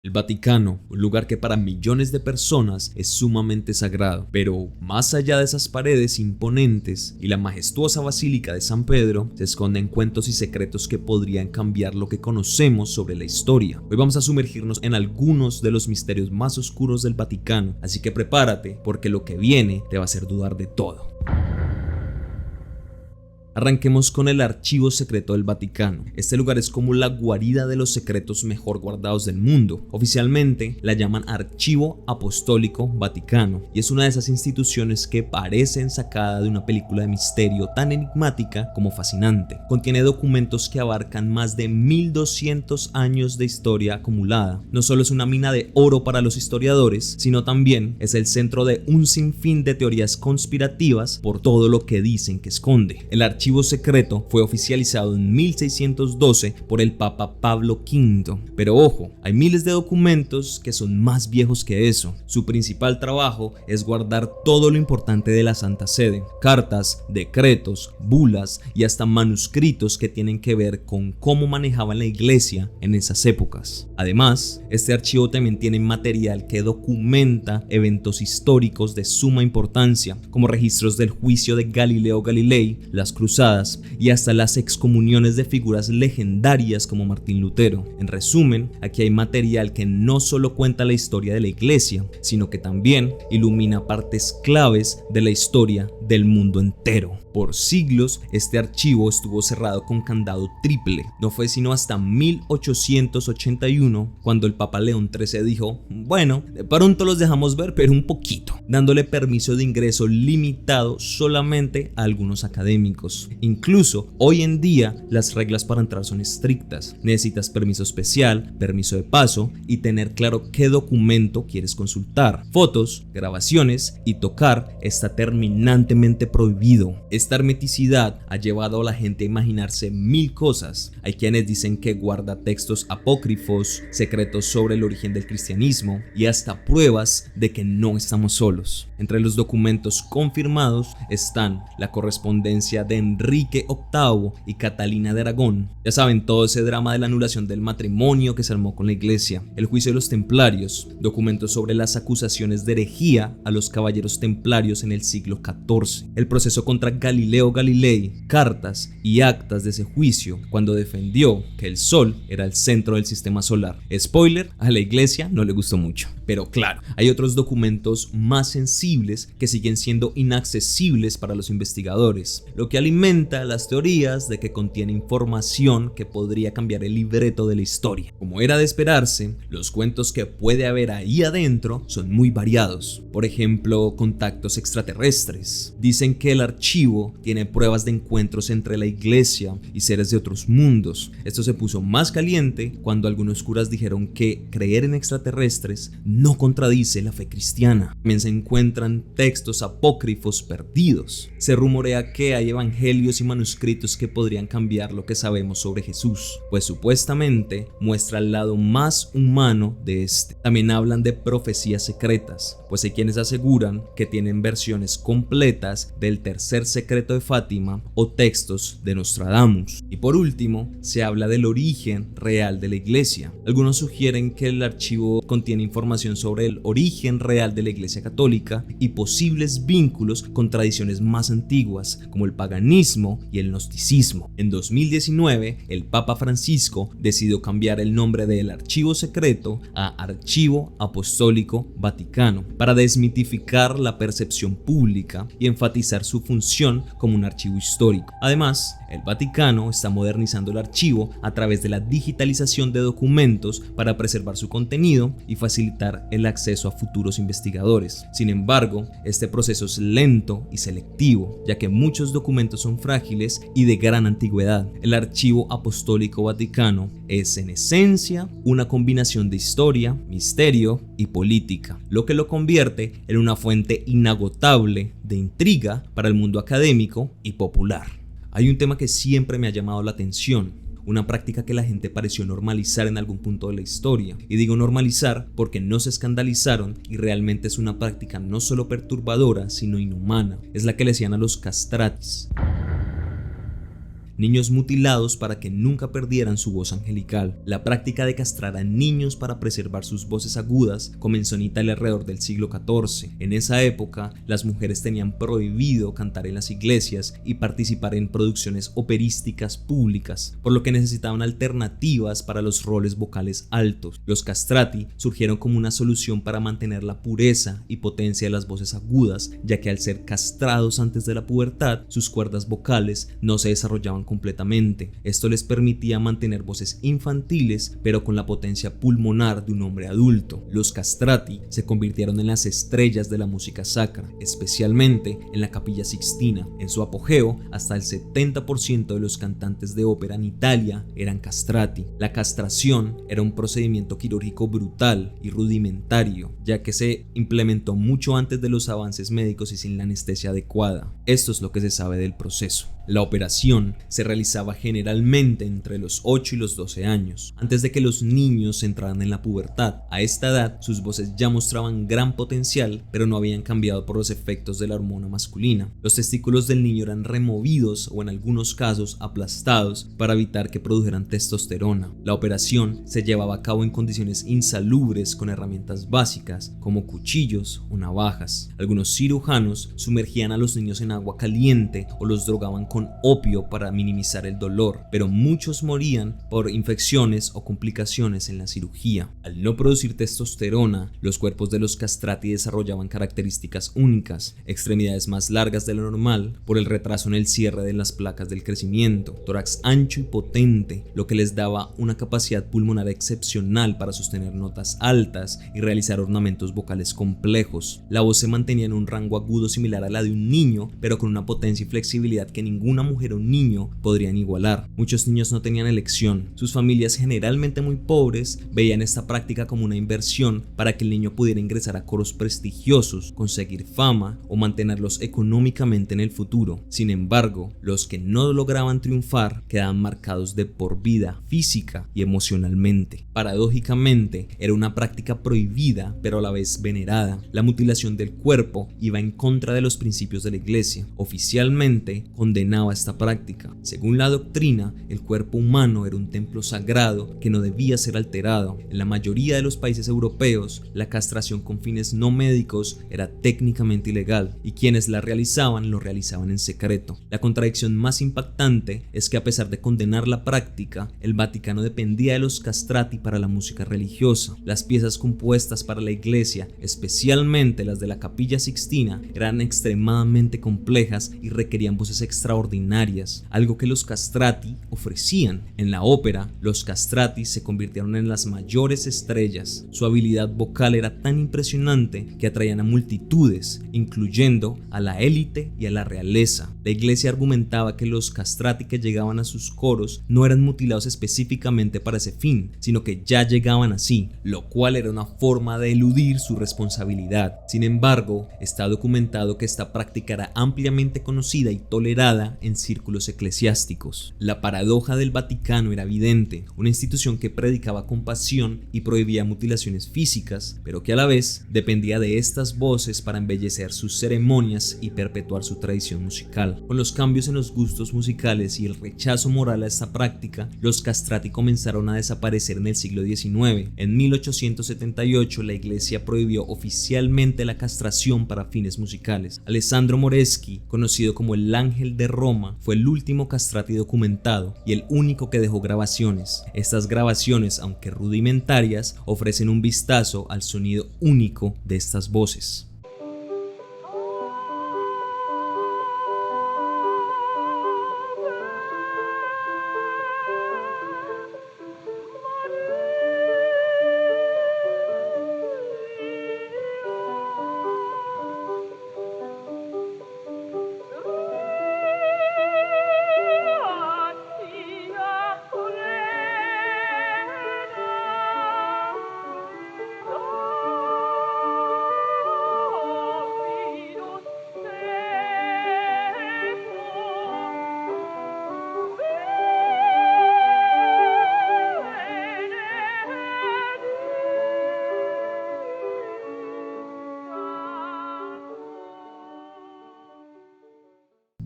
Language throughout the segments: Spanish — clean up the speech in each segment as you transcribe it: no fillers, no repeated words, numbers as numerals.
El Vaticano, un lugar que para millones de personas es sumamente sagrado, pero más allá de esas paredes imponentes y la majestuosa Basílica de San Pedro, se esconden cuentos y secretos que podrían cambiar lo que conocemos sobre la historia. Hoy vamos a sumergirnos en algunos de los misterios más oscuros del Vaticano, así que prepárate porque lo que viene te va a hacer dudar de todo. Arranquemos con el Archivo Secreto del Vaticano. Este lugar es como la guarida de los secretos mejor guardados del mundo. Oficialmente la llaman Archivo Apostólico Vaticano y es una de esas instituciones que parecen sacada de una película de misterio tan enigmática como fascinante. Contiene documentos que abarcan más de 1200 años de historia acumulada. No solo es una mina de oro para los historiadores, sino también es el centro de un sinfín de teorías conspirativas por todo lo que dicen que esconde. El Archivo Secreto fue oficializado en 1612 por el Papa Pablo V. Pero ojo, hay miles de documentos que son más viejos que eso. Su principal trabajo es guardar todo lo importante de la Santa Sede: cartas, decretos, bulas y hasta manuscritos que tienen que ver con cómo manejaban la iglesia en esas épocas. Además, este archivo también tiene material que documenta eventos históricos de suma importancia, como registros del juicio de Galileo Galilei, las cruzadas y hasta las excomuniones de figuras legendarias como Martín Lutero. En resumen, aquí hay material que no solo cuenta la historia de la iglesia, sino que también ilumina partes claves de la historia del mundo entero. Por siglos, este archivo estuvo cerrado con candado triple. No fue sino hasta 1881 cuando el Papa León XIII dijo: bueno, de pronto los dejamos ver, pero un poquito, dándole permiso de ingreso limitado solamente a algunos académicos. Incluso hoy en día las reglas para entrar son estrictas. Necesitas permiso especial, permiso de paso y tener claro qué documento quieres consultar. Fotos, grabaciones y tocar está terminantemente prohibido. Esta hermeticidad ha llevado a la gente a imaginarse mil cosas. Hay quienes dicen que guarda textos apócrifos, secretos sobre el origen del cristianismo y hasta pruebas de que no estamos solos. Entre los documentos confirmados están la correspondencia de Enrique VIII y Catalina de Aragón. Ya saben, todo ese drama de la anulación del matrimonio que se armó con la iglesia, el juicio de los templarios, documentos sobre las acusaciones de herejía a los caballeros templarios en el siglo XIV, el proceso contra Galileo Galilei, cartas y actas de ese juicio cuando defendió que el Sol era el centro del sistema solar. Spoiler, a la iglesia no le gustó mucho. Pero claro, hay otros documentos más sensibles que siguen siendo inaccesibles para los investigadores, lo que alimenta las teorías de que contiene información que podría cambiar el libreto de la historia. Como era de esperarse, los cuentos que puede haber ahí adentro son muy variados. Por ejemplo, contactos extraterrestres. Dicen que el archivo tiene pruebas de encuentros entre la iglesia y seres de otros mundos. Esto se puso más caliente cuando algunos curas dijeron que creer en extraterrestres no contradice la fe cristiana. También se encuentran textos apócrifos perdidos. Se rumorea que hay evangelios y manuscritos que podrían cambiar lo que sabemos sobre Jesús, pues supuestamente muestra el lado más humano de este. También hablan de profecías secretas, pues hay quienes aseguran que tienen versiones completas del tercer secreto de Fátima o textos de Nostradamus. Y por último, se habla del origen real de la iglesia. Algunos sugieren que el archivo contiene información sobre el origen real de la iglesia católica y posibles vínculos con tradiciones más antiguas como el paganismo y el gnosticismo. En 2019, el Papa Francisco decidió cambiar el nombre del Archivo Secreto a Archivo Apostólico Vaticano para desmitificar la percepción pública y enfatizar su función como un archivo histórico. Además, el Vaticano está modernizando el archivo a través de la digitalización de documentos para preservar su contenido y facilitar el acceso a futuros investigadores. Sin embargo, este proceso es lento y selectivo, ya que muchos documentos son frágiles y de gran antigüedad. El Archivo Apostólico Vaticano es en esencia una combinación de historia, misterio y política, lo que lo convierte en una fuente inagotable de intriga para el mundo académico y popular. Hay un tema que siempre me ha llamado la atención, una práctica que la gente pareció normalizar en algún punto de la historia. Y digo normalizar porque no se escandalizaron y realmente es una práctica no solo perturbadora, sino inhumana. Es la que le decían a los castratis. niños mutilados para que nunca perdieran su voz angelical. La práctica de castrar a niños para preservar sus voces agudas comenzó en Italia alrededor del siglo XIV. En esa época, las mujeres tenían prohibido cantar en las iglesias y participar en producciones operísticas públicas, por lo que necesitaban alternativas para los roles vocales altos. Los castrati surgieron como una solución para mantener la pureza y potencia de las voces agudas, ya que al ser castrados antes de la pubertad, sus cuerdas vocales no se desarrollaban completamente. Esto les permitía mantener voces infantiles, pero con la potencia pulmonar de un hombre adulto. Los castrati se convirtieron en las estrellas de la música sacra, especialmente en la Capilla Sixtina. En su apogeo, hasta el 70% de los cantantes de ópera en Italia eran castrati. La castración era un procedimiento quirúrgico brutal y rudimentario, ya que se implementó mucho antes de los avances médicos y sin la anestesia adecuada. Esto es lo que se sabe del proceso. La operación se realizaba generalmente entre los 8 y los 12 años, antes de que los niños entraran en la pubertad. A esta edad, sus voces ya mostraban gran potencial, pero no habían cambiado por los efectos de la hormona masculina. Los testículos del niño eran removidos o en algunos casos aplastados para evitar que produjeran testosterona. La operación se llevaba a cabo en condiciones insalubres con herramientas básicas como cuchillos o navajas. Algunos cirujanos sumergían a los niños en agua caliente o los drogaban con opio para minimizar el dolor, pero muchos morían por infecciones o complicaciones en la cirugía. Al no producir testosterona, los cuerpos de los castrati desarrollaban características únicas: extremidades más largas de lo normal por el retraso en el cierre de las placas del crecimiento, tórax ancho y potente, lo que les daba una capacidad pulmonar excepcional para sostener notas altas y realizar ornamentos vocales complejos. La voz se mantenía en un rango agudo similar a la de un niño, pero con una potencia y flexibilidad que ninguna mujer o niño podrían igualar. Muchos niños no tenían elección. Sus familias, generalmente muy pobres, veían esta práctica como una inversión para que el niño pudiera ingresar a coros prestigiosos, conseguir fama o mantenerlos económicamente en el futuro. Sin embargo, los que no lograban triunfar quedaban marcados de por vida, física y emocionalmente. Paradójicamente, era una práctica prohibida, pero a la vez venerada. La mutilación del cuerpo iba en contra de los principios de la iglesia. Oficialmente, condenaba esta práctica. Según la doctrina, el cuerpo humano era un templo sagrado que no debía ser alterado. En la mayoría de los países europeos, la castración con fines no médicos era técnicamente ilegal y quienes la realizaban lo realizaban en secreto. La contradicción más impactante es que, a pesar de condenar la práctica, el Vaticano dependía de los castrati para la música religiosa. Las piezas compuestas para la iglesia, especialmente las de la Capilla Sixtina, eran extremadamente complejas y requerían voces extraordinarias, algo que los castrati ofrecían. En la ópera, los castrati se convirtieron en las mayores estrellas. Su habilidad vocal era tan impresionante que atraían a multitudes, incluyendo a la élite y a la realeza. La iglesia argumentaba que los castrati que llegaban a sus coros no eran mutilados específicamente para ese fin, sino que ya llegaban así, lo cual era una forma de eludir su responsabilidad. Sin embargo, está documentado que esta práctica era ampliamente conocida y tolerada en círculos eclesiásticos. La paradoja del Vaticano era evidente: una institución que predicaba compasión y prohibía mutilaciones físicas, pero que a la vez dependía de estas voces para embellecer sus ceremonias y perpetuar su tradición musical. Con los cambios en los gustos musicales y el rechazo moral a esta práctica, los castrati comenzaron a desaparecer en el siglo XIX. En 1878, la iglesia prohibió oficialmente la castración para fines musicales. Alessandro Moreschi, conocido como el Ángel de Roma, fue el último castrati documentado y el único que dejó grabaciones. Estas grabaciones, aunque rudimentarias, ofrecen un vistazo al sonido único de estas voces.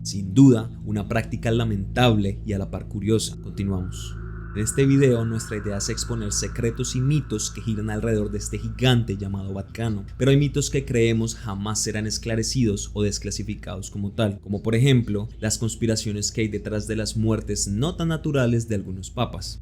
Sin duda, una práctica lamentable y a la par curiosa. Continuamos. En este video nuestra idea es exponer secretos y mitos que giran alrededor de este gigante llamado Vaticano, pero hay mitos que creemos jamás serán esclarecidos o desclasificados como tal, como por ejemplo las conspiraciones que hay detrás de las muertes no tan naturales de algunos papas.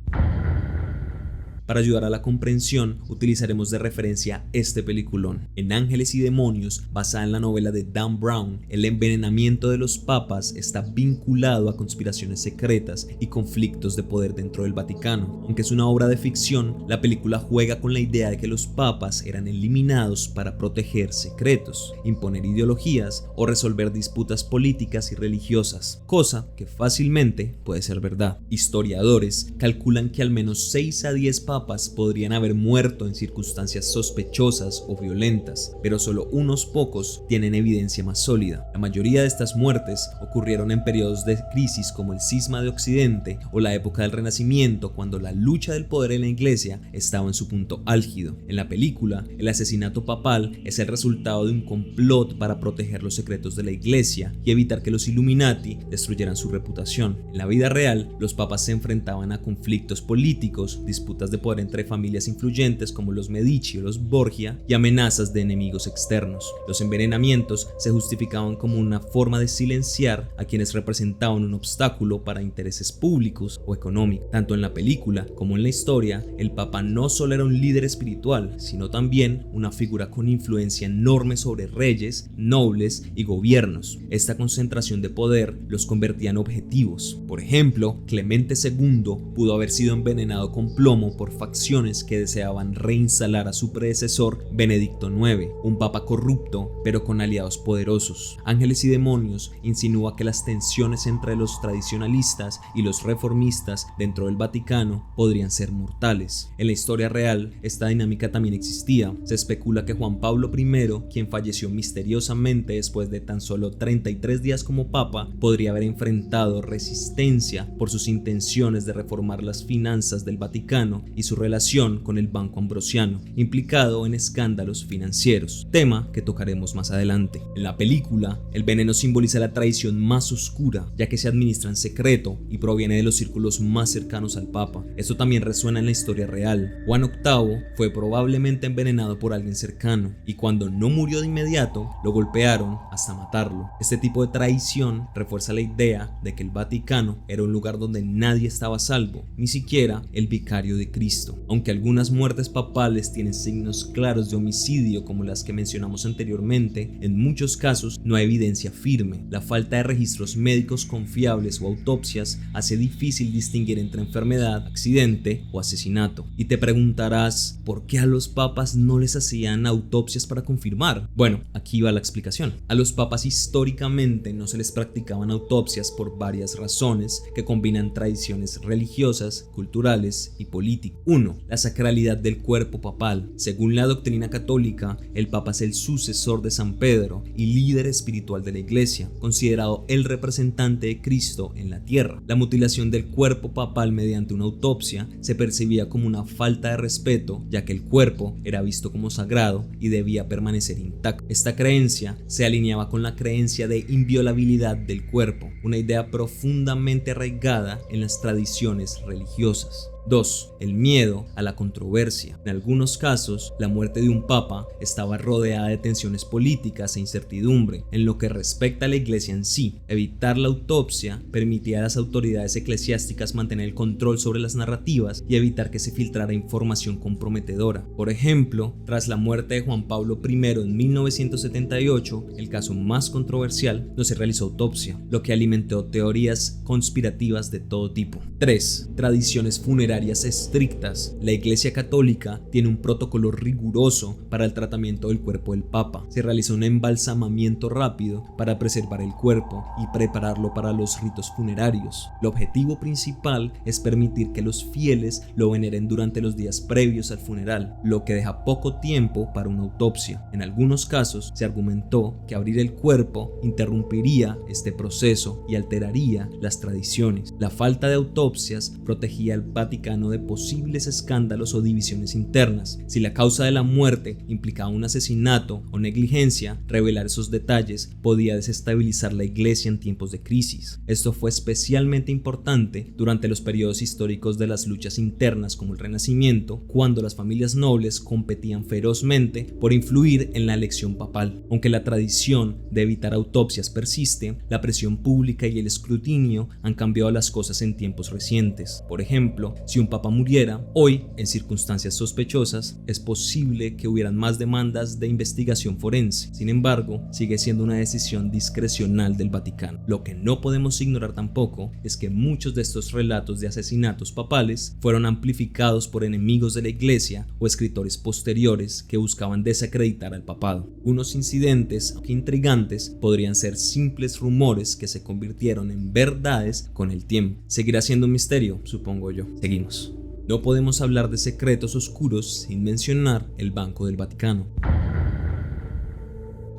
Para ayudar a la comprensión, utilizaremos de referencia este peliculón. En Ángeles y Demonios, basada en la novela de Dan Brown, el envenenamiento de los papas está vinculado a conspiraciones secretas y conflictos de poder dentro del Vaticano. Aunque es una obra de ficción, la película juega con la idea de que los papas eran eliminados para proteger secretos, imponer ideologías o resolver disputas políticas y religiosas, cosa que fácilmente puede ser verdad. Historiadores calculan que al menos 6 a 10 papas podrían haber muerto en circunstancias sospechosas o violentas, pero solo unos pocos tienen evidencia más sólida. La mayoría de estas muertes ocurrieron en periodos de crisis como el Cisma de Occidente o la época del Renacimiento, cuando la lucha del poder en la iglesia estaba en su punto álgido. En la película, el asesinato papal es el resultado de un complot para proteger los secretos de la iglesia y evitar que los Illuminati destruyeran su reputación. En la vida real, los papas se enfrentaban a conflictos políticos, disputas de poder entre familias influyentes como los Medici o los Borgia y amenazas de enemigos externos. Los envenenamientos se justificaban como una forma de silenciar a quienes representaban un obstáculo para intereses públicos o económicos. Tanto en la película como en la historia, el Papa no solo era un líder espiritual, sino también una figura con influencia enorme sobre reyes, nobles y gobiernos. Esta concentración de poder los convertía en objetivos. Por ejemplo, Clemente II pudo haber sido envenenado con plomo por facciones que deseaban reinstalar a su predecesor Benedicto IX, un papa corrupto pero con aliados poderosos. Ángeles y Demonios insinúa que las tensiones entre los tradicionalistas y los reformistas dentro del Vaticano podrían ser mortales. En la historia real, esta dinámica también existía. Se especula que Juan Pablo I, quien falleció misteriosamente después de tan solo 33 días como papa, podría haber enfrentado resistencia por sus intenciones de reformar las finanzas del Vaticano y su relación con el Banco Ambrosiano, implicado en escándalos financieros, tema que tocaremos más adelante. En la película, el veneno simboliza la traición más oscura, ya que se administra en secreto y proviene de los círculos más cercanos al Papa. Esto también resuena en la historia real. Juan VIII fue probablemente envenenado por alguien cercano, y cuando no murió de inmediato, lo golpearon hasta matarlo. Este tipo de traición refuerza la idea de que el Vaticano era un lugar donde nadie estaba a salvo, ni siquiera el vicario de Cristo. Aunque algunas muertes papales tienen signos claros de homicidio como las que mencionamos anteriormente, en muchos casos no hay evidencia firme. La falta de registros médicos confiables o autopsias hace difícil distinguir entre enfermedad, accidente o asesinato. Y te preguntarás, ¿por qué a los papas no les hacían autopsias para confirmar? Bueno, aquí va la explicación. A los papas históricamente no se les practicaban autopsias por varias razones que combinan tradiciones religiosas, culturales y políticas. 1. La sacralidad del cuerpo papal. Según la doctrina católica, el Papa es el sucesor de San Pedro y líder espiritual de la Iglesia, considerado el representante de Cristo en la tierra. La mutilación del cuerpo papal mediante una autopsia se percibía como una falta de respeto, ya que el cuerpo era visto como sagrado y debía permanecer intacto. Esta creencia se alineaba con la creencia de inviolabilidad del cuerpo, una idea profundamente arraigada en las tradiciones religiosas. 2. El miedo a la controversia. En algunos casos, la muerte de un papa estaba rodeada de tensiones políticas e incertidumbre. En lo que respecta a la iglesia en sí, evitar la autopsia permitía a las autoridades eclesiásticas mantener el control sobre las narrativas y evitar que se filtrara información comprometedora. Por ejemplo, tras la muerte de Juan Pablo I en 1978, el caso más controversial, no se realizó autopsia, lo que alimentó teorías conspirativas de todo tipo. 3. Tradiciones funerarias estrictas. La Iglesia Católica tiene un protocolo riguroso para el tratamiento del cuerpo del Papa. Se realiza un embalsamamiento rápido para preservar el cuerpo y prepararlo para los ritos funerarios. El objetivo principal es permitir que los fieles lo veneren durante los días previos al funeral, lo que deja poco tiempo para una autopsia. En algunos casos se argumentó que abrir el cuerpo interrumpiría este proceso y alteraría las tradiciones. La falta de autopsias protegía al Vaticano Vaticano de posibles escándalos o divisiones internas. Si la causa de la muerte implicaba un asesinato o negligencia, revelar esos detalles podía desestabilizar la iglesia en tiempos de crisis. Esto fue especialmente importante durante los periodos históricos de las luchas internas como el Renacimiento, cuando las familias nobles competían ferozmente por influir en la elección papal. Aunque la tradición de evitar autopsias persiste, la presión pública y el escrutinio han cambiado las cosas en tiempos recientes. Por ejemplo, si un papa muriera hoy en circunstancias sospechosas, es posible que hubieran más demandas de investigación forense. Sin embargo, sigue siendo una decisión discrecional del Vaticano. Lo que no podemos ignorar tampoco es que muchos de estos relatos de asesinatos papales fueron amplificados por enemigos de la iglesia o escritores posteriores que buscaban desacreditar al papado. Unos incidentes, aunque intrigantes, podrían ser simples rumores que se convirtieron en verdades con el tiempo. Seguirá siendo un misterio, supongo yo. Seguimos. No podemos hablar de secretos oscuros sin mencionar el Banco del Vaticano,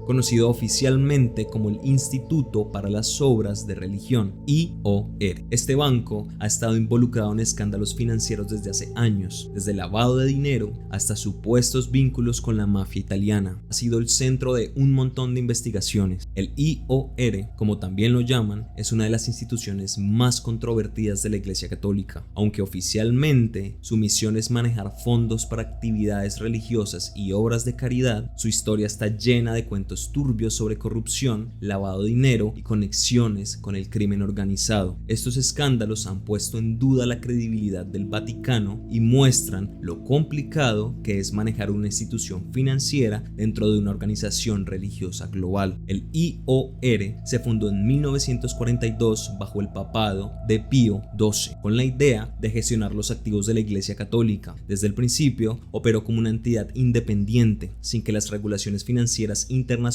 conocido oficialmente como el Instituto para las Obras de Religión, IOR. Este banco ha estado involucrado en escándalos financieros desde hace años, desde lavado de dinero hasta supuestos vínculos con la mafia italiana. Ha sido el centro de un montón de investigaciones. El IOR, como también lo llaman, es una de las instituciones más controvertidas de la Iglesia Católica. Aunque oficialmente su misión es manejar fondos para actividades religiosas y obras de caridad, su historia está llena de cuentos turbios sobre corrupción, lavado de dinero y conexiones con el crimen organizado. Estos escándalos han puesto en duda la credibilidad del Vaticano y muestran lo complicado que es manejar una institución financiera dentro de una organización religiosa global. El IOR se fundó en 1942 bajo el papado de Pío XII, con la idea de gestionar los activos de la Iglesia Católica. Desde el principio operó como una entidad independiente, sin que las regulaciones financieras internacionales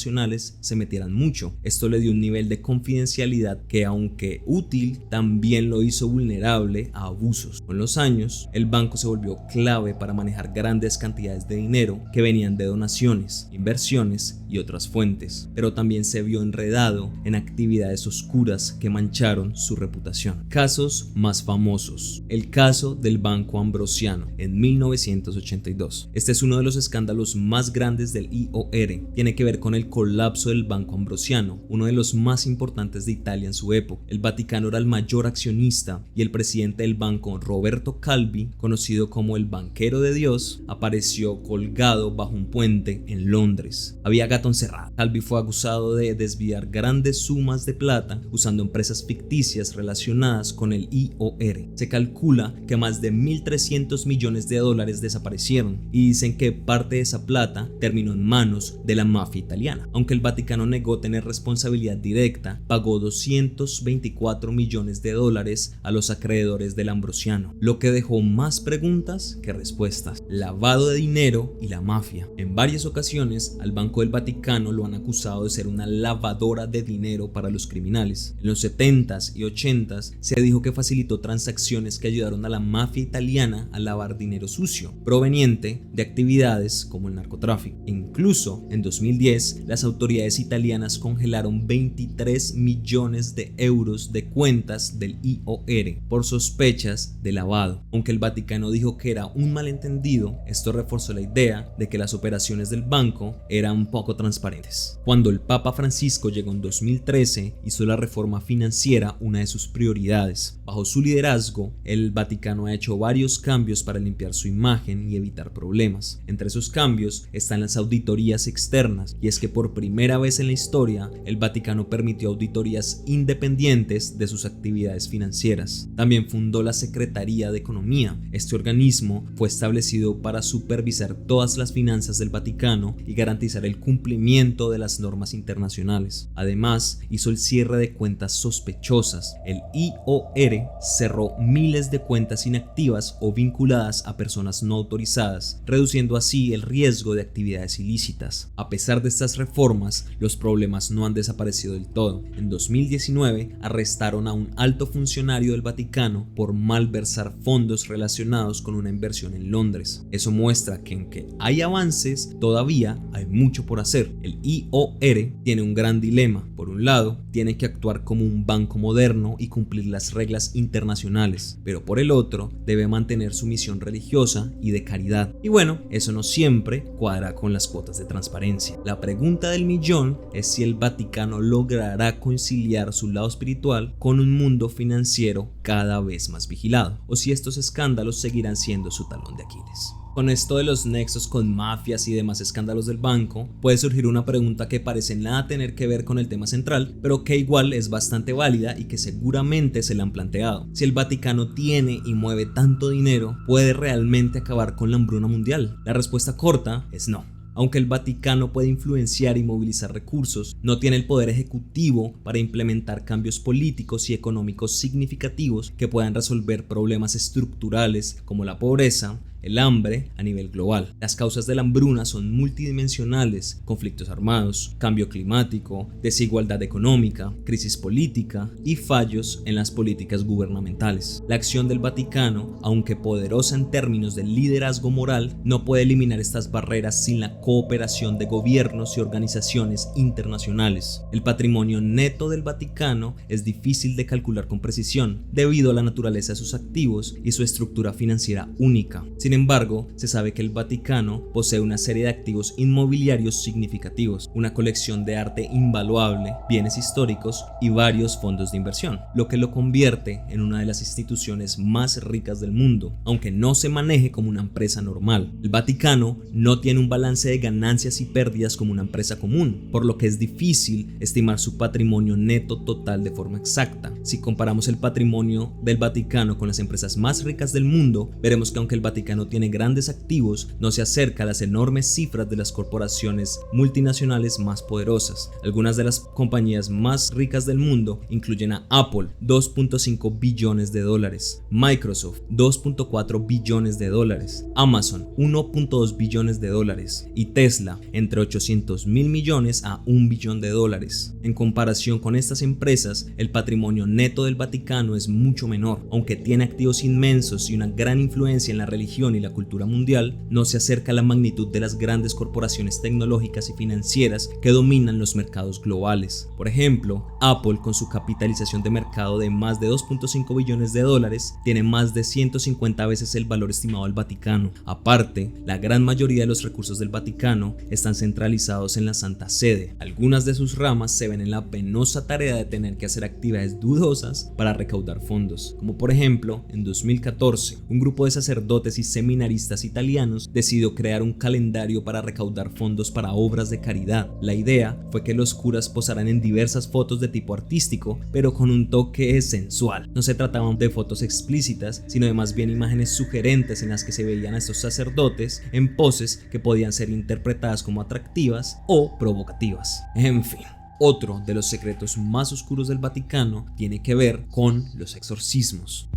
se metieran mucho. Esto le dio un nivel de confidencialidad que, aunque útil, también lo hizo vulnerable a abusos. Con los años, el banco se volvió clave para manejar grandes cantidades de dinero que venían de donaciones, inversiones y otras fuentes, pero también se vio enredado en actividades oscuras que mancharon su reputación. Casos más famosos: el caso del Banco Ambrosiano en 1982. Este es uno de los escándalos más grandes del IOR. Tiene que ver con el colapso del Banco Ambrosiano, uno de los más importantes de Italia en su época. El Vaticano era el mayor accionista y el presidente del banco, Roberto Calvi, conocido como el banquero de Dios, apareció colgado bajo un puente en Londres. Había gato encerrado. Calvi fue acusado de desviar grandes sumas de plata usando empresas ficticias relacionadas con el IOR. Se calcula que más de 1.300 millones de dólares desaparecieron y dicen que parte de esa plata terminó en manos de la mafia italiana. Aunque el Vaticano negó tener responsabilidad directa, pagó 224 millones de dólares a los acreedores del Ambrosiano, lo que dejó más preguntas que respuestas. Lavado de dinero y la mafia. En varias ocasiones, al Banco del Vaticano lo han acusado de ser una lavadora de dinero para los criminales. En los 70s y 80s se dijo que facilitó transacciones que ayudaron a la mafia italiana a lavar dinero sucio, proveniente de actividades como el narcotráfico. Incluso en 2010, las autoridades italianas congelaron 23 millones de euros de cuentas del IOR por sospechas de lavado. Aunque el Vaticano dijo que era un malentendido, esto reforzó la idea de que las operaciones del banco eran poco transparentes. Cuando el Papa Francisco llegó en 2013, hizo la reforma financiera una de sus prioridades. Bajo su liderazgo, el Vaticano ha hecho varios cambios para limpiar su imagen y evitar problemas. Entre esos cambios están las auditorías externas, y es que por primera vez en la historia, el Vaticano permitió auditorías independientes de sus actividades financieras. También fundó la Secretaría de Economía. Este organismo fue establecido para supervisar todas las finanzas del Vaticano y garantizar el cumplimiento de las normas internacionales. Además, hizo el cierre de cuentas sospechosas. El IOR cerró miles de cuentas inactivas o vinculadas a personas no autorizadas, reduciendo así el riesgo de actividades ilícitas. A pesar de estas reformas, los problemas no han desaparecido del todo. En 2019 arrestaron a un alto funcionario del Vaticano por malversar fondos relacionados con una inversión en Londres. Eso muestra que aunque hay avances, todavía hay mucho por hacer. hacer. El IOR tiene un gran dilema. Por un lado, tiene que actuar como un banco moderno y cumplir las reglas internacionales, pero por el otro, debe mantener su misión religiosa y de caridad. Y bueno, eso no siempre cuadra con las cuotas de transparencia. La pregunta del millón es si el Vaticano logrará conciliar su lado espiritual con un mundo financiero cada vez más vigilado, o si estos escándalos seguirán siendo su talón de Aquiles. Con esto de los nexos con mafias y demás escándalos del banco, puede surgir una pregunta que parece nada tener que ver con el tema central, pero que igual es bastante válida y que seguramente se la han planteado. Si el Vaticano tiene y mueve tanto dinero, ¿puede realmente acabar con la hambruna mundial? La respuesta corta es no. Aunque el Vaticano puede influenciar y movilizar recursos, no tiene el poder ejecutivo para implementar cambios políticos y económicos significativos que puedan resolver problemas estructurales como la pobreza, el hambre a nivel global. Las causas de la hambruna son multidimensionales: conflictos armados, cambio climático, desigualdad económica, crisis política y fallos en las políticas gubernamentales. La acción del Vaticano, aunque poderosa en términos de liderazgo moral, no puede eliminar estas barreras sin la cooperación de gobiernos y organizaciones internacionales. El patrimonio neto del Vaticano es difícil de calcular con precisión debido a la naturaleza de sus activos y su estructura financiera única. Sin embargo, se sabe que el Vaticano posee una serie de activos inmobiliarios significativos, una colección de arte invaluable, bienes históricos y varios fondos de inversión, lo que lo convierte en una de las instituciones más ricas del mundo, aunque no se maneje como una empresa normal. El Vaticano no tiene un balance de ganancias y pérdidas como una empresa común, por lo que es difícil estimar su patrimonio neto total de forma exacta. Si comparamos el patrimonio del Vaticano con las empresas más ricas del mundo, veremos que aunque el Vaticano tiene grandes activos, no se acerca a las enormes cifras de las corporaciones multinacionales más poderosas. Algunas de las compañías más ricas del mundo incluyen a Apple, 2.5 billones de dólares, Microsoft, 2.4 billones de dólares, Amazon, 1.2 billones de dólares y Tesla, entre 800 mil millones a 1 billón de dólares. En comparación con estas empresas, el patrimonio neto del Vaticano es mucho menor. Aunque tiene activos inmensos y una gran influencia en la religión y la cultura mundial, no se acerca a la magnitud de las grandes corporaciones tecnológicas y financieras que dominan los mercados globales. Por ejemplo, Apple, con su capitalización de mercado de más de 2.5 billones de dólares, tiene más de 150 veces el valor estimado del Vaticano. Aparte, la gran mayoría de los recursos del Vaticano están centralizados en la Santa Sede. Algunas de sus ramas se ven en la penosa tarea de tener que hacer actividades dudosas para recaudar fondos, como por ejemplo, en 2014, un grupo de sacerdotes y seminaristas italianos decidió crear un calendario para recaudar fondos para obras de caridad. La idea fue que los curas posaran en diversas fotos de tipo artístico, pero con un toque sensual. No se trataban de fotos explícitas, sino de más bien imágenes sugerentes en las que se veían a estos sacerdotes en poses que podían ser interpretadas como atractivas o provocativas. En fin. Otro de los secretos más oscuros del Vaticano tiene que ver con los exorcismos.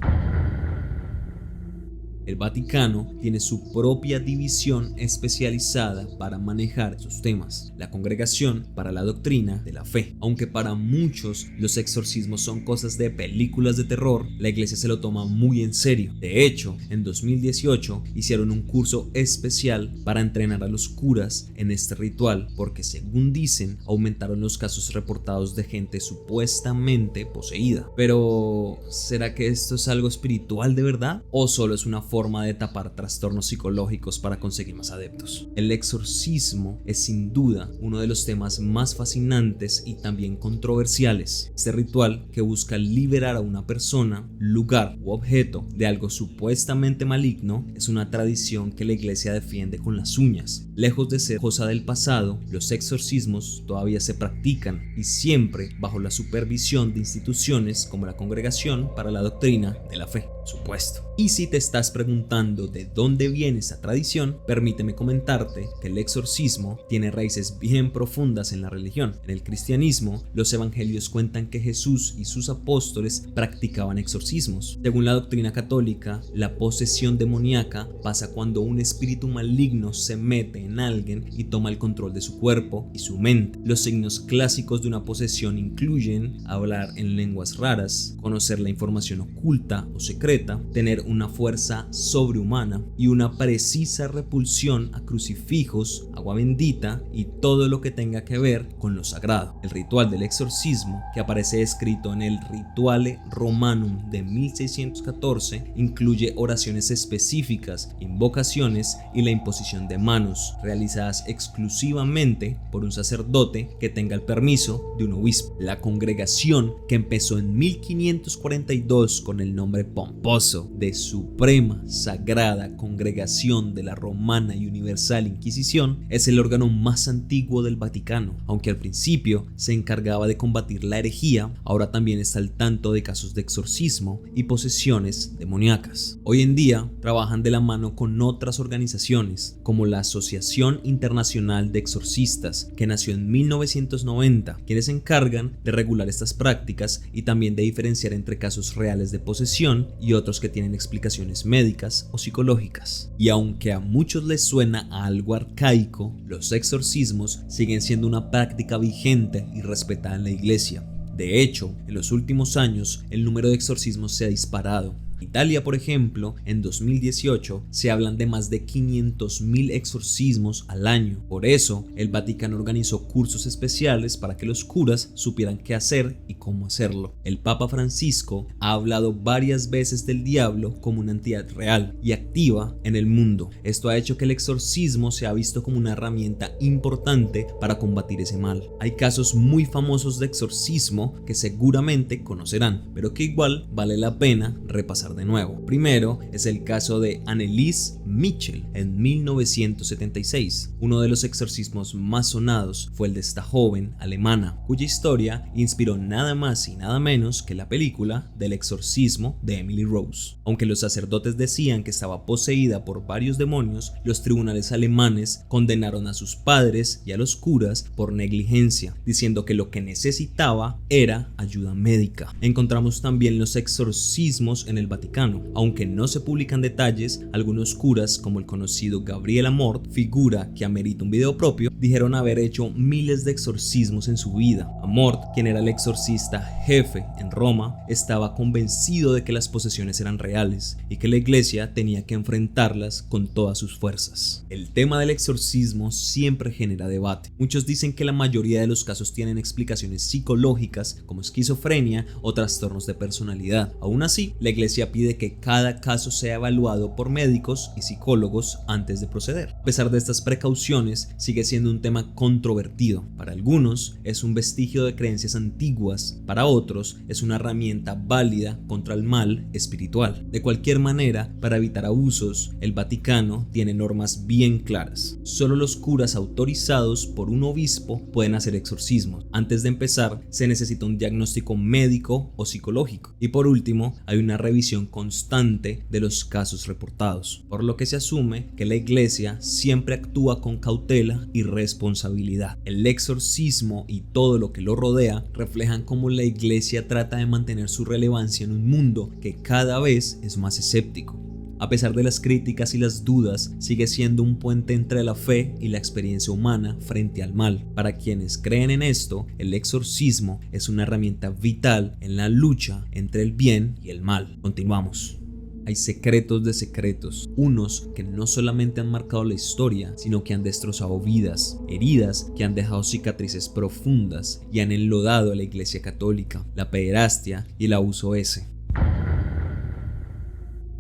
El Vaticano tiene su propia división especializada para manejar esos temas, la Congregación para la Doctrina de la Fe. Aunque para muchos los exorcismos son cosas de películas de terror, la iglesia se lo toma muy en serio. De hecho, en 2018 hicieron un curso especial para entrenar a los curas en este ritual, porque según dicen, aumentaron los casos reportados de gente supuestamente poseída. Pero, ¿será que esto es algo espiritual de verdad? ¿O solo es una forma de tapar trastornos psicológicos para conseguir más adeptos? El exorcismo es sin duda uno de los temas más fascinantes y también controversiales. Este ritual, que busca liberar a una persona, lugar u objeto de algo supuestamente maligno, es una tradición que la iglesia defiende con las uñas. Lejos de ser cosa del pasado, los exorcismos todavía se practican y siempre bajo la supervisión de instituciones como la Congregación para la Doctrina de la Fe, por supuesto. Y si te estás preguntando de dónde viene esta tradición, permíteme comentarte que el exorcismo tiene raíces bien profundas en la religión. En el cristianismo, los evangelios cuentan que Jesús y sus apóstoles practicaban exorcismos. Según la doctrina católica, la posesión demoníaca pasa cuando un espíritu maligno se mete en alguien y toma el control de su cuerpo y su mente. Los signos clásicos de una posesión incluyen hablar en lenguas raras, conocer la información oculta o secreta, completa, tener una fuerza sobrehumana y una precisa repulsión a crucifijos, agua bendita y todo lo que tenga que ver con lo sagrado. El ritual del exorcismo, que aparece escrito en el Rituale Romanum de 1614, incluye oraciones específicas, invocaciones y la imposición de manos, realizadas exclusivamente por un sacerdote que tenga el permiso de un obispo. La congregación, que empezó en 1542 con el nombre pomposo de Suprema Sagrada Congregación de la Romana y Universal Inquisición, es el órgano más antiguo del Vaticano. Aunque al principio se encargaba de combatir la herejía, ahora también está al tanto de casos de exorcismo y posesiones demoníacas. Hoy en día trabajan de la mano con otras organizaciones, como la Asociación Internacional de Exorcistas, que nació en 1990, quienes se encargan de regular estas prácticas y también de diferenciar entre casos reales de posesión y otros que tienen explicaciones médicas o psicológicas. Y aunque a muchos les suena a algo arcaico, los exorcismos siguen siendo una práctica vigente y respetada en la iglesia. De hecho, en los últimos años el número de exorcismos se ha disparado. En Italia, por ejemplo, en 2018 se hablan de más de 500.000 exorcismos al año. Por eso, el Vaticano organizó cursos especiales para que los curas supieran qué hacer y cómo hacerlo. El Papa Francisco ha hablado varias veces del diablo como una entidad real y activa en el mundo. Esto ha hecho que el exorcismo sea visto como una herramienta importante para combatir ese mal. Hay casos muy famosos de exorcismo que seguramente conocerán, pero que igual vale la pena repasar de nuevo. Primero es el caso de Anneliese Michel en 1976. Uno de los exorcismos más sonados fue el de esta joven alemana, cuya historia inspiró nada más y nada menos que la película del exorcismo de Emily Rose. Aunque los sacerdotes decían que estaba poseída por varios demonios, los tribunales alemanes condenaron a sus padres y a los curas por negligencia, diciendo que lo que necesitaba era ayuda médica. Encontramos también los exorcismos en el Vaticano. Aunque no se publican detalles, algunos curas, como el conocido Gabriel Amort, figura que amerita un video propio, dijeron haber hecho miles de exorcismos en su vida. Amort, quien era el exorcista jefe en Roma, estaba convencido de que las posesiones eran reales y que la iglesia tenía que enfrentarlas con todas sus fuerzas. El tema del exorcismo siempre genera debate. Muchos dicen que la mayoría de los casos tienen explicaciones psicológicas como esquizofrenia o trastornos de personalidad. Aún así, la iglesia pide que cada caso sea evaluado por médicos y psicólogos antes de proceder. A pesar de estas precauciones, sigue siendo un tema controvertido. Para algunos es un vestigio de creencias antiguas, para otros es una herramienta válida contra el mal espiritual. De cualquier manera, para evitar abusos, el Vaticano tiene normas bien claras. Solo los curas autorizados por un obispo pueden hacer exorcismos. Antes de empezar, se necesita un diagnóstico médico o psicológico. Y por último, hay una revisión constante de los casos reportados, por lo que se asume que la iglesia siempre actúa con cautela y responsabilidad. El exorcismo y todo lo que lo rodea reflejan cómo la iglesia trata de mantener su relevancia en un mundo que cada vez es más escéptico. A pesar de las críticas y las dudas, sigue siendo un puente entre la fe y la experiencia humana frente al mal. Para quienes creen en esto, el exorcismo es una herramienta vital en la lucha entre el bien y el mal. Continuamos. Hay secretos de secretos, unos que no solamente han marcado la historia, sino que han destrozado vidas, heridas que han dejado cicatrices profundas y han enlodado a la Iglesia Católica, la pederastia y el abuso ese.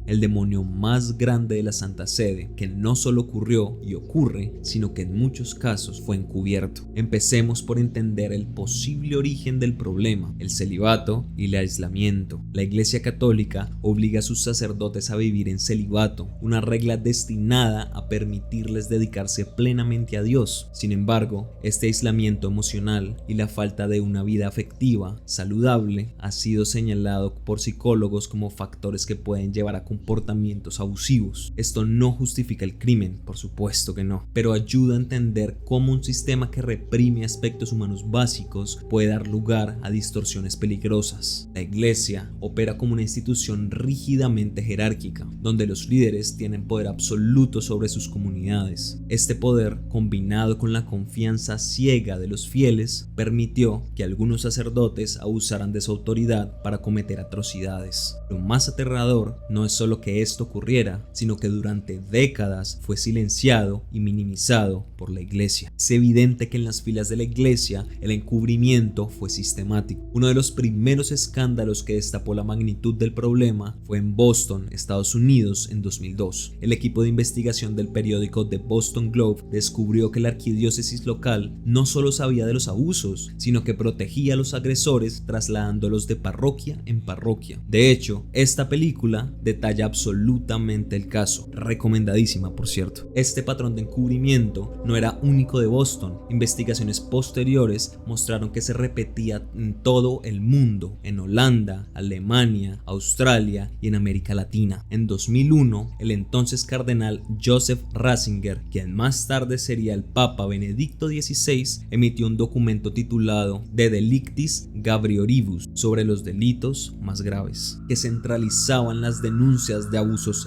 El demonio más grande de la Santa Sede, que no solo ocurrió y ocurre, sino que en muchos casos fue encubierto. Empecemos por entender el posible origen del problema, el celibato y el aislamiento. La Iglesia Católica obliga a sus sacerdotes a vivir en celibato, una regla destinada a permitirles dedicarse plenamente a Dios. Sin embargo, este aislamiento emocional y la falta de una vida afectiva saludable ha sido señalado por psicólogos como factores que pueden llevar a comportamientos abusivos. Esto no justifica el crimen, por supuesto que no, pero ayuda a entender cómo un sistema que reprime aspectos humanos básicos puede dar lugar a distorsiones peligrosas. La Iglesia opera como una institución rígidamente jerárquica, donde los líderes tienen poder absoluto sobre sus comunidades. Este poder, combinado con la confianza ciega de los fieles, permitió que algunos sacerdotes abusaran de su autoridad para cometer atrocidades. Lo más aterrador no es solo que esto ocurriera, sino que durante décadas fue silenciado y minimizado por la Iglesia. Es evidente que en las filas de la Iglesia el encubrimiento fue sistemático. Uno de los primeros escándalos que destapó la magnitud del problema fue en Boston, Estados Unidos, en 2002. El equipo de investigación del periódico The Boston Globe descubrió que la arquidiócesis local no solo sabía de los abusos, sino que protegía a los agresores trasladándolos de parroquia en parroquia. De hecho, esta película detalla absolutamente el caso, recomendadísima por cierto. Este patrón de encubrimiento no era único de Boston. Investigaciones posteriores mostraron que se repetía en todo el mundo, en Holanda, Alemania, Australia y en América Latina. En 2001, el entonces cardenal Joseph Ratzinger, quien más tarde sería el Papa Benedicto XVI, emitió un documento titulado De Delictis Gravioribus sobre los delitos más graves, que centralizaban las denuncias de abusos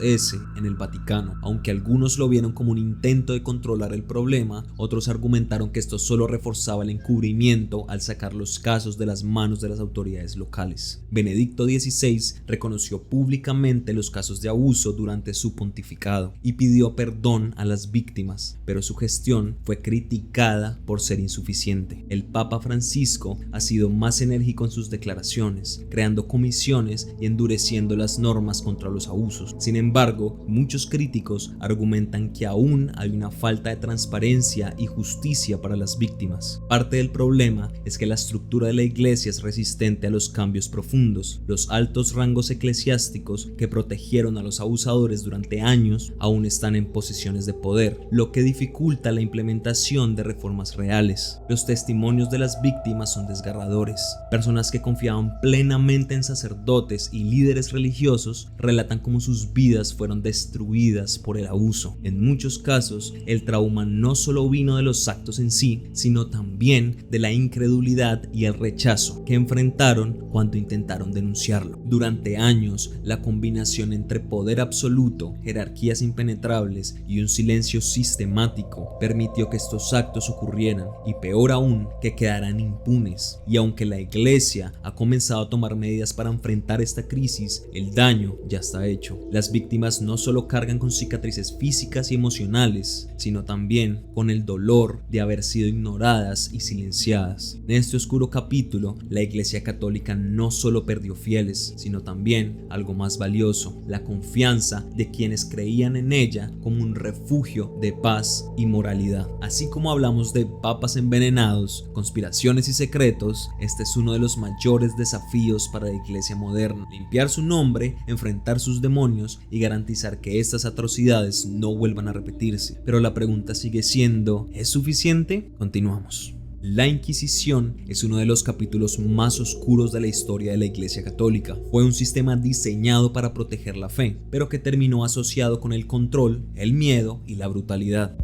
en el Vaticano. Aunque algunos lo vieron como un intento de controlar el problema, otros argumentaron que esto solo reforzaba el encubrimiento al sacar los casos de las manos de las autoridades locales. Benedicto XVI reconoció públicamente los casos de abuso durante su pontificado y pidió perdón a las víctimas, pero su gestión fue criticada por ser insuficiente. El Papa Francisco ha sido más enérgico en sus declaraciones, creando comisiones y endureciendo las normas contra los abusos. Sin embargo, muchos críticos argumentan que aún hay una falta de transparencia y justicia para las víctimas. Parte del problema es que la estructura de la Iglesia es resistente a los cambios profundos. Los altos rangos eclesiásticos que protegieron a los abusadores durante años aún están en posiciones de poder, lo que dificulta la implementación de reformas reales. Los testimonios de las víctimas son desgarradores. Personas que confiaban plenamente en sacerdotes y líderes religiosos relatan cómo sus vidas fueron destruidas por el abuso. En muchos casos, el trauma no solo vino de los actos en sí, sino también de la incredulidad y el rechazo que enfrentaron cuando intentaron denunciarlo. Durante años, la combinación entre poder absoluto, jerarquías impenetrables y un silencio sistemático permitió que estos actos ocurrieran y, peor aún, que quedaran impunes. Y aunque la Iglesia ha comenzado a tomar medidas para enfrentar esta crisis, el daño ya está hecho. Las víctimas no solo cargan con cicatrices físicas y emocionales, sino también con el dolor de haber sido ignoradas y silenciadas. En este oscuro capítulo, la Iglesia Católica no solo perdió fieles, sino también algo más valioso: la confianza de quienes creían en ella como un refugio de paz y moralidad. Así como hablamos de papas envenenados, conspiraciones y secretos, este es uno de los mayores desafíos para la Iglesia moderna: limpiar su nombre, enfrentar sus demonios y garantizar que estas atrocidades no vuelvan a repetirse. Pero la pregunta sigue siendo, ¿es suficiente? Continuamos. La Inquisición es uno de los capítulos más oscuros de la historia de la Iglesia Católica. Fue un sistema diseñado para proteger la fe, pero que terminó asociado con el control, el miedo y la brutalidad.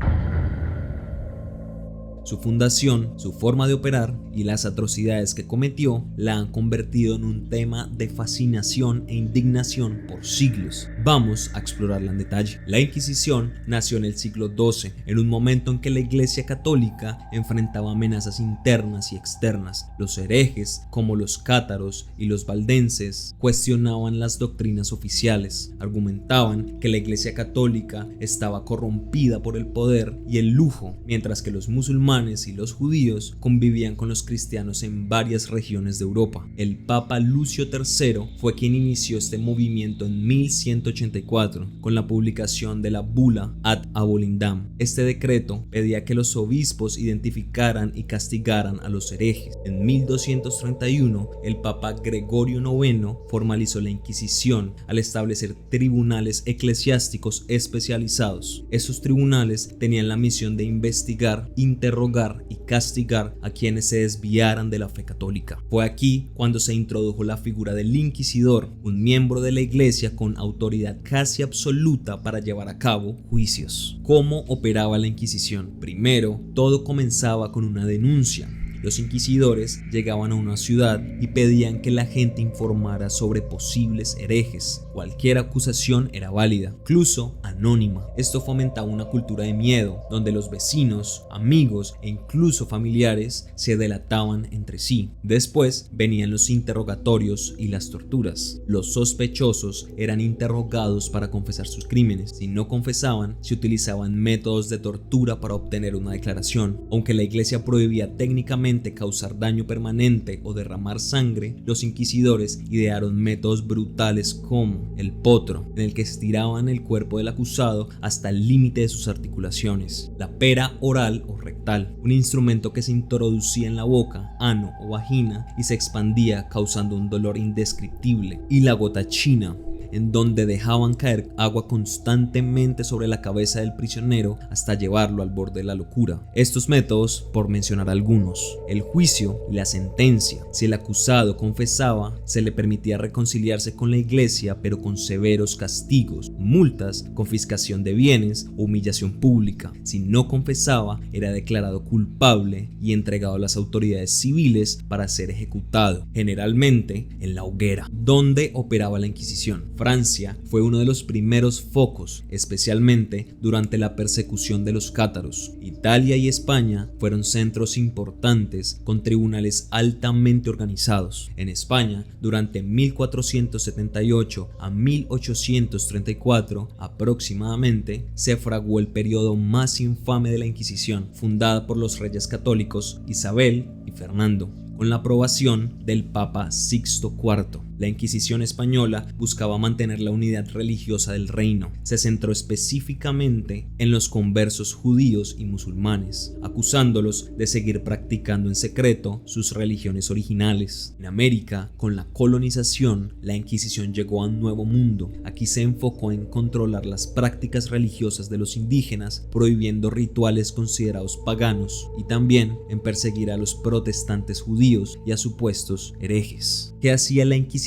Su fundación, su forma de operar y las atrocidades que cometió la han convertido en un tema de fascinación e indignación por siglos. Vamos a explorarla en detalle. La Inquisición nació en el siglo XII, en un momento en que la Iglesia Católica enfrentaba amenazas internas y externas. Los herejes, como los cátaros y los valdenses, cuestionaban las doctrinas oficiales, argumentaban que la Iglesia Católica estaba corrompida por el poder y el lujo, mientras que los musulmanes y los judíos convivían con los cristianos en varias regiones de Europa. El Papa Lucio III fue quien inició este movimiento en 1184 con la publicación de la bula Ad Abolindam. Este decreto pedía que los obispos identificaran y castigaran a los herejes. En 1231, el Papa Gregorio IX formalizó la Inquisición al establecer tribunales eclesiásticos especializados. Esos tribunales tenían la misión de investigar, interrogar interrogar y castigar a quienes se desviaran de la fe católica. Fue aquí cuando se introdujo la figura del inquisidor, un miembro de la iglesia con autoridad casi absoluta para llevar a cabo juicios. ¿Cómo operaba la Inquisición? Primero, todo comenzaba con una denuncia. Los inquisidores llegaban a una ciudad y pedían que la gente informara sobre posibles herejes. Cualquier acusación era válida, incluso anónima. Esto fomentaba una cultura de miedo, donde los vecinos, amigos e incluso familiares se delataban entre sí. Después venían los interrogatorios y las torturas. Los sospechosos eran interrogados para confesar sus crímenes. Si no confesaban, se utilizaban métodos de tortura para obtener una declaración. Aunque la iglesia prohibía técnicamente causar daño permanente o derramar sangre, los inquisidores idearon métodos brutales como el potro, en el que estiraban el cuerpo del acusado hasta el límite de sus articulaciones, la pera oral o rectal, un instrumento que se introducía en la boca, ano o vagina y se expandía causando un dolor indescriptible, y la gota china, en donde dejaban caer agua constantemente sobre la cabeza del prisionero hasta llevarlo al borde de la locura. Estos métodos, por mencionar algunos. El juicio y la sentencia. Si el acusado confesaba, se le permitía reconciliarse con la iglesia, pero con severos castigos, multas, confiscación de bienes o humillación pública. Si no confesaba, era declarado culpable y entregado a las autoridades civiles para ser ejecutado, generalmente en la hoguera. ¿Dónde operaba la Inquisición? Francia fue uno de los primeros focos, especialmente durante la persecución de los cátaros. Italia y España fueron centros importantes con tribunales altamente organizados. En España, durante 1478 a 1834 aproximadamente, se fraguó el periodo más infame de la Inquisición, fundada por los reyes católicos Isabel y Fernando, con la aprobación del Papa Sixto IV. La Inquisición española buscaba mantener la unidad religiosa del reino. Se centró específicamente en los conversos judíos y musulmanes, acusándolos de seguir practicando en secreto sus religiones originales. En América, con la colonización, la Inquisición llegó a un nuevo mundo. Aquí se enfocó en controlar las prácticas religiosas de los indígenas, prohibiendo rituales considerados paganos, y también en perseguir a los protestantes judíos y a supuestos herejes. ¿Qué hacía la Inquisición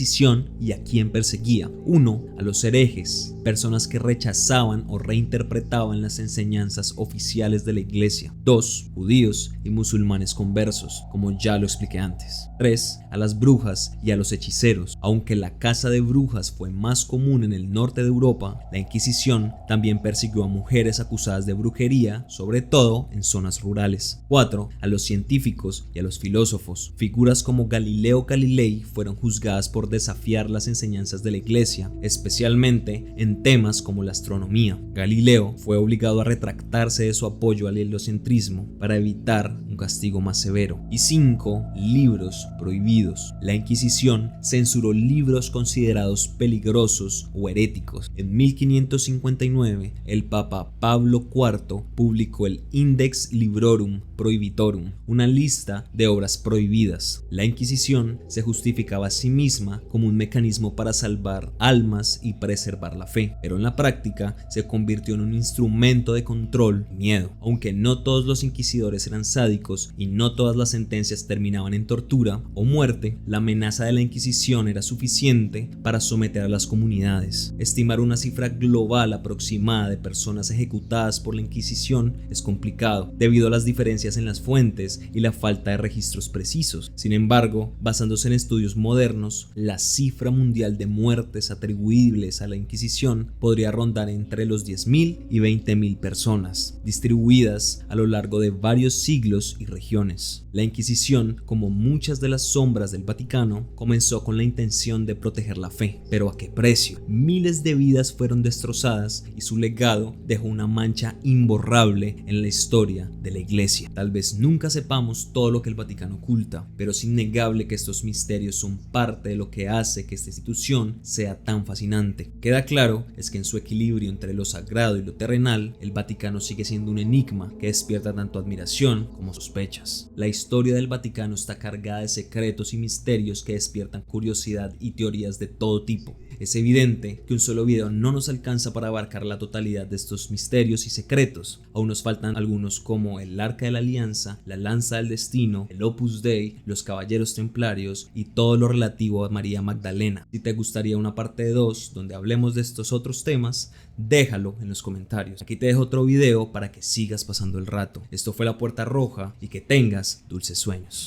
y a quién perseguía? 1. A los herejes, personas que rechazaban o reinterpretaban las enseñanzas oficiales de la iglesia. 2. Judíos y musulmanes conversos, como ya lo expliqué antes. 3. A las brujas y a los hechiceros. Aunque la caza de brujas fue más común en el norte de Europa, la Inquisición también persiguió a mujeres acusadas de brujería, sobre todo en zonas rurales. 4. A los científicos y a los filósofos. Figuras como Galileo Galilei fueron juzgadas por desafiar las enseñanzas de la iglesia, especialmente en temas como la astronomía. Galileo fue obligado a retractarse de su apoyo al heliocentrismo para evitar un castigo más severo. Y 5. Libros prohibidos. La Inquisición censuró libros considerados peligrosos o heréticos. En 1559, el Papa Pablo IV publicó el Index Librorum Prohibitorum, una lista de obras prohibidas. La Inquisición se justificaba a sí misma como un mecanismo para salvar almas y preservar la fe, pero en la práctica se convirtió en un instrumento de control y miedo. Aunque no todos los inquisidores eran sádicos y no todas las sentencias terminaban en tortura o muerte, la amenaza de la Inquisición era suficiente para someter a las comunidades. Estimar una cifra global aproximada de personas ejecutadas por la Inquisición es complicado, debido a las diferencias en las fuentes y la falta de registros precisos. Sin embargo, basándose en estudios modernos, la cifra mundial de muertes atribuibles a la Inquisición podría rondar entre los 10.000 y 20.000 personas, distribuidas a lo largo de varios siglos y regiones. La Inquisición, como muchas de las sombras del Vaticano, comenzó con la intención de proteger la fe, pero ¿a qué precio? Miles de vidas fueron destrozadas y su legado dejó una mancha imborrable en la historia de la Iglesia. Tal vez nunca sepamos todo lo que el Vaticano oculta, pero es innegable que estos misterios son parte de lo que hace que esta institución sea tan fascinante. Queda claro es que en su equilibrio entre lo sagrado y lo terrenal, el Vaticano sigue siendo un enigma que despierta tanto admiración como sospechas. La historia del Vaticano está cargada de secretos y misterios que despiertan curiosidad y teorías de todo tipo. Es evidente que un solo video no nos alcanza para abarcar la totalidad de estos misterios y secretos. Aún nos faltan algunos como el Arca de la Alianza, la Lanza del Destino, el Opus Dei, los Caballeros Templarios y todo lo relativo a María Magdalena. Si te gustaría una parte 2 donde hablemos de estos otros temas, déjalo en los comentarios. Aquí te dejo otro video para que sigas pasando el rato. Esto fue La Puerta Roja y que tengas dulces sueños.